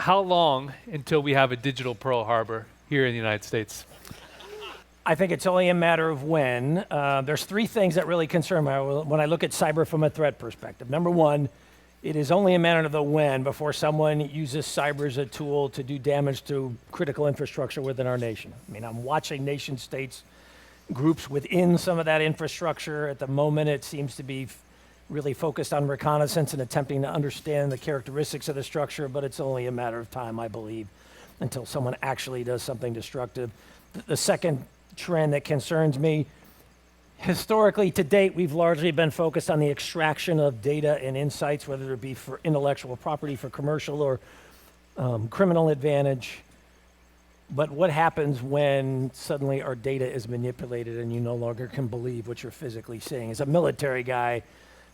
how long until we have a digital Pearl Harbor here in the United States? I think it's only a matter of when. There's three things that really concern me when I look at cyber from a threat perspective. Number one, it is only a matter of the when before someone uses cyber as a tool to do damage to critical infrastructure within our nation. I mean, I'm watching nation states, groups within some of that infrastructure. At the moment, it seems to be really focused on reconnaissance and attempting to understand the characteristics of the structure, but it's only a matter of time, I believe, until someone actually does something destructive. The second trend that concerns me, historically to date, we've largely been focused on the extraction of data and insights, whether it be for intellectual property, for commercial or criminal advantage. But what happens when suddenly our data is manipulated and you no longer can believe what you're physically seeing? As a military guy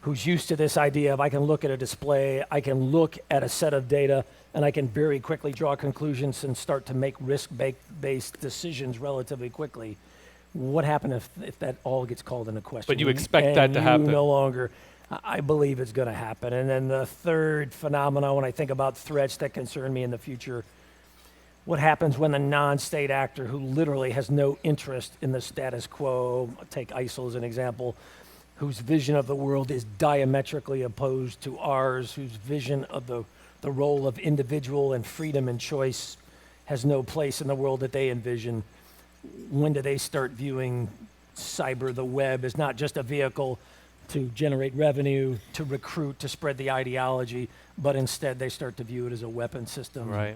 who's used to this idea of I can look at a display, I can look at a set of data, and I can very quickly draw conclusions and start to make risk-based decisions relatively quickly. What happens if that all gets called into question? But you expect that to happen. No longer, I believe it's going to happen. And then the third phenomenon, when I think about threats that concern me in the future, what happens when the non-state actor who literally has no interest in the status quo, take ISIL as an example, whose vision of the world is diametrically opposed to ours, whose vision of the role of individual and freedom and choice has no place in the world that they envision. When do they start viewing cyber, the web, as not just a vehicle to generate revenue, to recruit, to spread the ideology, but instead they start to view it as a weapon system? Right.